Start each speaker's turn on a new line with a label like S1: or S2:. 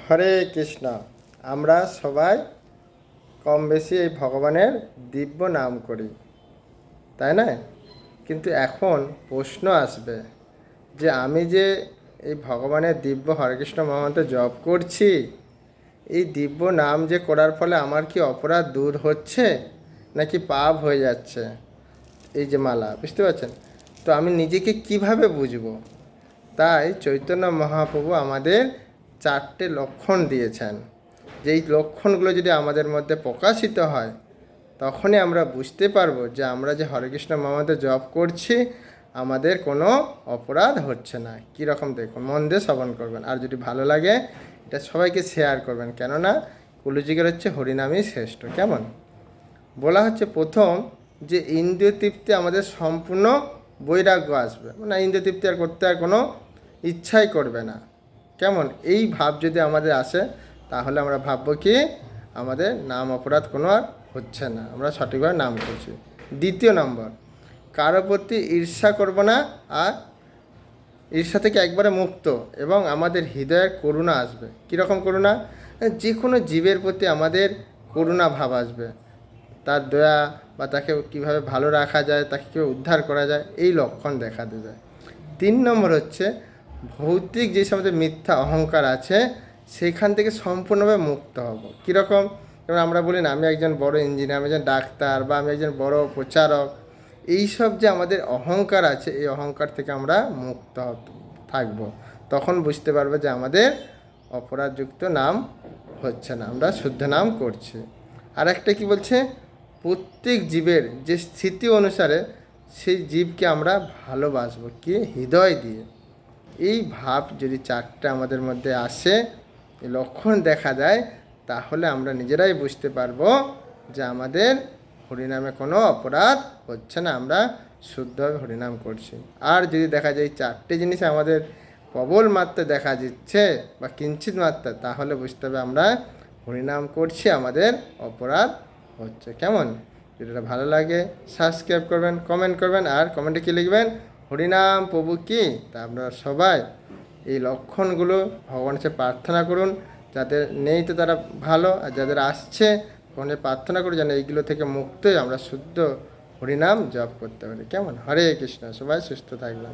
S1: হরে কৃষ্ণ। আমরা সবাই কম বেশি এই ভগবানের দিব্য নাম করি, তাই না? কিন্তু এখন প্রশ্ন আসবে যে আমি যে এই ভগবানের দিব্য হরেকৃষ্ণ মহামন্ত্র জপ করছি, এই দিব্য নাম যে করার ফলে আমার কি অপরাধ দূর হচ্ছে নাকি পাপ হয়ে যাচ্ছে? এই যে মালা, বুঝতে পারছেন? তো আমি নিজেকে কিভাবে বুঝবো? তাই চৈতন্য মহাপ্রভু আমাদের 4টে লক্ষণ দিয়েছেন, যেই লক্ষণগুলো যদি আমাদের মধ্যে প্রকাশিত হয় তখনই আমরা বুঝতে পারবো যে আমরা যে হরেকৃষ্ণ মহামন্ত্র জপ করছি আমাদের কোনো অপরাধ হচ্ছে না। কীরকম দেখুন, মন দিয়ে শ্রবণ করবেন, আর যদি ভালো লাগে এটা সবাইকে শেয়ার করবেন, কেননা কলিযুগের হচ্ছে হরিনামই শ্রেষ্ঠ। কেমন? বলা হচ্ছে প্রথম যে ইন্দ্রিয় তৃপ্তি আমাদের সম্পূর্ণ বৈরাগ্য আসবে, মানে ইন্দ্রিয় তৃপ্তি আর করতে আর কোনো ইচ্ছাই করবে না। কেমন? এই ভাব যদি আমাদের আসে তাহলে আমরা ভাববো কি আমাদের নাম অপরাধ কোনো আর হচ্ছে না, আমরা সঠিকভাবে নাম করছি। দ্বিতীয় নম্বর, কারো প্রতি ঈর্ষা করব না, আর ঈর্ষা থেকে একবারে মুক্ত, এবং আমাদের হৃদয়ের করুণা আসবে। কীরকম করুণা? যে কোনো জীবের প্রতি আমাদের করুণা ভাব আসবে, তার দয়া বা তাকে কীভাবে ভালো রাখা যায়, তাকে কীভাবে উদ্ধার করা যায়, এই লক্ষণ দেখা দেবে। 3 নম্বর হচ্ছে ভৌতিক যে আমাদের মিথ্যা অহংকার আছে সেইখান থেকে সম্পূর্ণভাবে মুক্ত হব। কীরকম? যেমন আমরা বলি না আমি একজন বড় ইঞ্জিনিয়ার, আমি একজন ডাক্তার, বা আমি একজন বড় প্রচারক। এইসব যে আমাদের অহংকার আছে, এই অহংকার থেকে আমরা মুক্ত থাকব। তখন বুঝতে পারবো যে আমাদের অপরাধযুক্ত নাম হচ্ছে না, আমরা শুদ্ধ নাম করছি। আর একটা কী বলছে, প্রত্যেক জীবের যে স্থিতি অনুসারে সেই জীবকে আমরা ভালোবাসবো, কি হৃদয় দিয়ে। এই ভাব যদি 4টে আমাদের মধ্যে আসে, এই লক্ষণ দেখা যায়, তাহলে আমরা নিজেরাই বুঝতে পারবো যে আমাদের হরিনামে কোনো অপরাধ হচ্ছে না, আমরা শুদ্ধভাবে হরিনাম করছি। আর যদি দেখা যায় এই 4টে জিনিস আমাদের প্রবল মাত্রা দেখা দিচ্ছে বা কিঞ্চিত মাত্রা, তাহলে বুঝতে হবে আমরা হরিনাম করছি, আমাদের অপরাধ হচ্ছে। কেমন? ভিডিওটা ভালো লাগে সাবস্ক্রাইব করবেন, কমেন্ট করবেন, আর কমেন্টে কী লিখবেন? হরিনাম প্রভু কি। তা আপনারা সবাই এই লক্ষণগুলো ভগবানের কাছে প্রার্থনা করুন, যাদের নেই তো তারা ভালো, আর যাদের আসছে ভগবানের প্রার্থনা করুন যেন এইগুলো থেকে মুক্ত হয়ে আমরা শুদ্ধ হরিনাম জপ করতে পারি। কেমন? হরে কৃষ্ণ। সবাই সুস্থ থাকবেন।